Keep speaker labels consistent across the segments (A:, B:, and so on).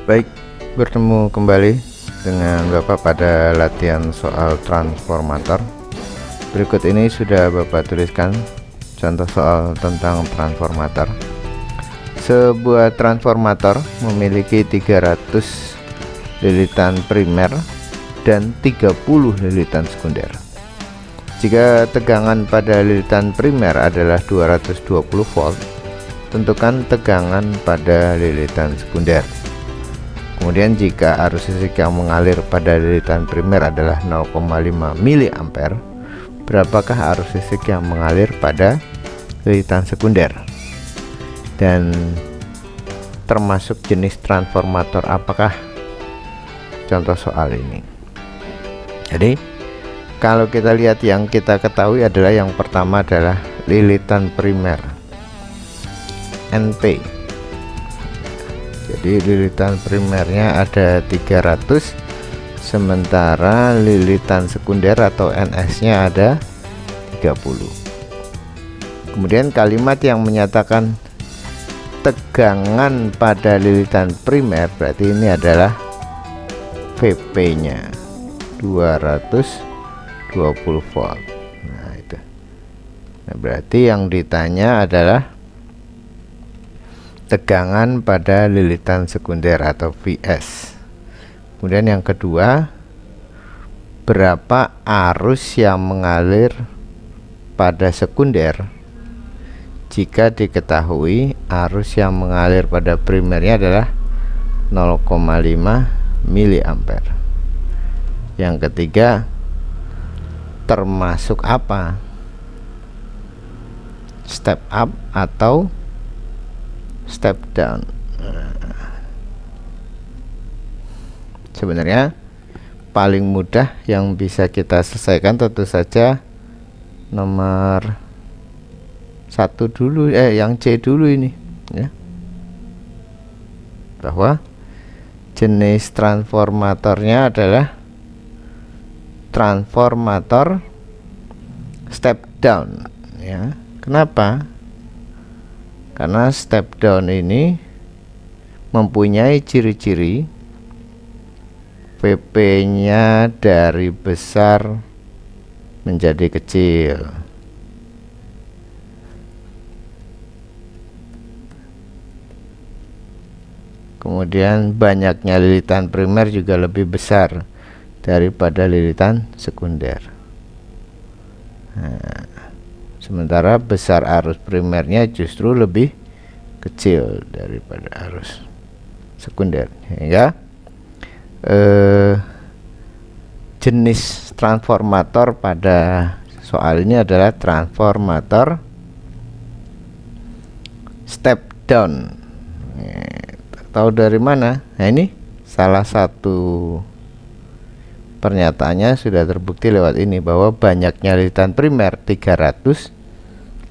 A: Baik, bertemu kembali dengan Bapak pada latihan soal transformator. Berikut ini sudah Bapak tuliskan contoh soal tentang transformator. Sebuah transformator memiliki 300 lilitan primer dan 30 lilitan sekunder. Jika tegangan pada lilitan primer adalah 220 volt, tentukan tegangan pada lilitan sekunder. Kemudian jika arus listrik yang mengalir pada lilitan primer adalah 0,5 mA, berapakah arus listrik yang mengalir pada lilitan sekunder? Dan termasuk jenis transformator apakah contoh soal ini? Jadi kalau kita lihat, yang kita ketahui adalah yang pertama adalah lilitan primer NP. Jadi lilitan primernya ada 300, sementara lilitan sekunder atau NS nya ada 30. Kemudian kalimat yang menyatakan tegangan pada lilitan primer, berarti ini adalah VP nya 220 volt. Nah itu, nah, berarti yang ditanya adalah tegangan pada lilitan sekunder atau VS. Kemudian yang kedua, berapa arus yang mengalir pada sekunder jika diketahui arus yang mengalir pada primernya adalah 0,5 mA. Yang ketiga, termasuk apa? Step up atau step down. Sebenarnya paling mudah yang bisa kita selesaikan tentu saja nomor 1 dulu, yang C dulu ini ya, bahwa jenis transformatornya adalah transformator step down ya. Kenapa? Karena step down ini mempunyai ciri-ciri VP nya dari besar menjadi kecil. Kemudian banyaknya lilitan primer juga lebih besar daripada lilitan sekunder. Nah, sementara besar arus primernya justru lebih kecil daripada arus sekunder, hingga jenis transformator pada soal ini adalah transformator step down. Tahu dari mana? Nah ini salah satu pernyataannya sudah terbukti lewat ini, bahwa banyaknya lilitan primer 300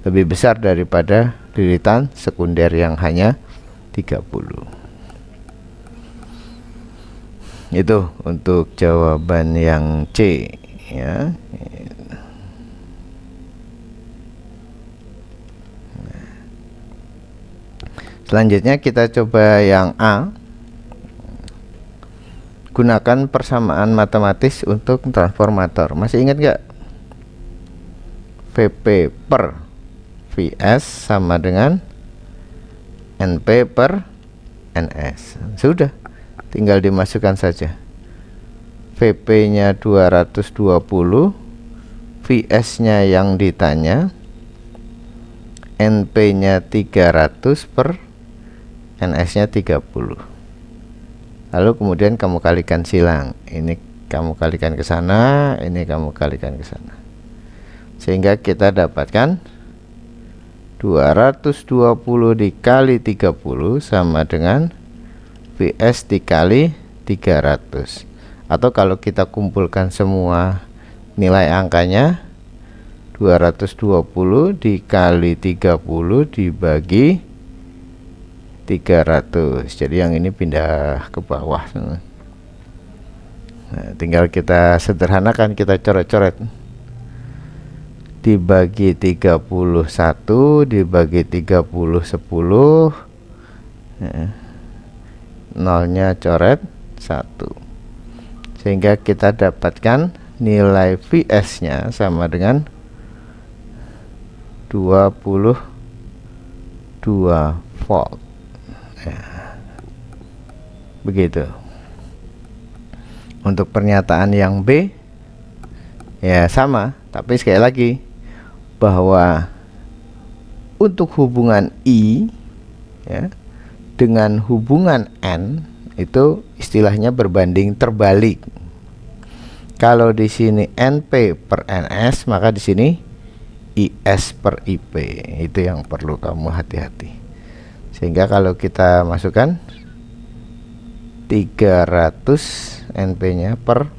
A: lebih besar daripada lilitan sekunder yang hanya 30. Itu untuk jawaban yang C ya. Selanjutnya kita coba yang A. Gunakan persamaan matematis untuk transformator. Masih ingat gak? VP per VS sama dengan NP per NS. Sudah, tinggal dimasukkan saja. VP nya 220, VS nya yang ditanya, NP nya 300 per NS nya 30. Lalu kemudian kamu kalikan silang. Ini kamu kalikan ke sana, ini kamu kalikan ke sana. Sehingga kita dapatkan 220 dikali 30 sama dengan VS dikali 300. Atau kalau kita kumpulkan semua nilai angkanya, 220 dikali 30 dibagi 300. Jadi yang ini pindah ke bawah. Nah, tinggal kita sederhanakan, kita coret-coret. Dibagi 31 dibagi 30 10. nolnya coret 1, sehingga kita dapatkan nilai Vs nya sama dengan 22 volt ya. Begitu. Untuk pernyataan yang B ya sama, tapi sekali lagi bahwa untuk hubungan I ya dengan hubungan N itu istilahnya berbanding terbalik. Kalau di sini NP per NS, maka di sini IS per IP. Itu yang perlu kamu hati-hati. Sehingga kalau kita masukkan 300 NP-nya per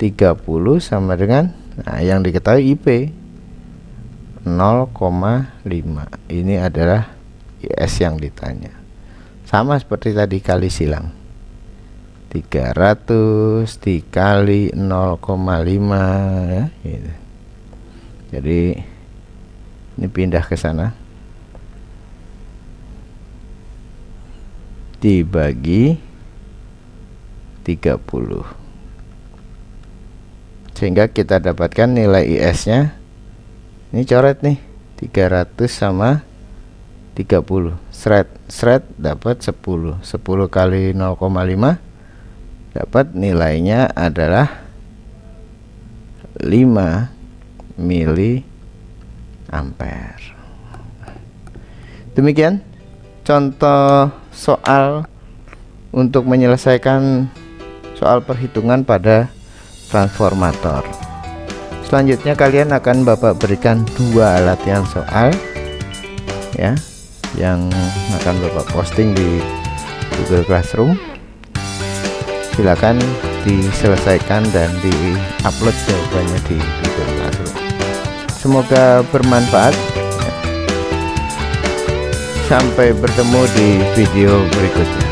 A: 30 sama dengan, nah, yang diketahui IP 0,5. Ini adalah IS yang ditanya. Sama seperti tadi kali silang. 300 dikali 0,5 ya gitu. Jadi ini pindah ke sana, dibagi 30, sehingga kita dapatkan nilai IS nya ini coret nih 300 sama 30 seret dapat 10 kali 0,5 dapat nilainya adalah 5 mili ampere. Demikian contoh soal untuk menyelesaikan soal perhitungan pada transformator. Selanjutnya kalian akan Bapak berikan 2 latihan soal ya, yang akan Bapak posting di Google Classroom. Silakan diselesaikan dan di-upload jawabannya di Google Classroom. Semoga bermanfaat. Sampai bertemu di video berikutnya.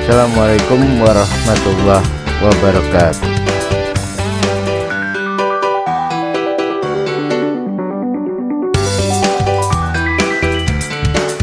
A: Assalamualaikum warahmatullahi wabarakatuh.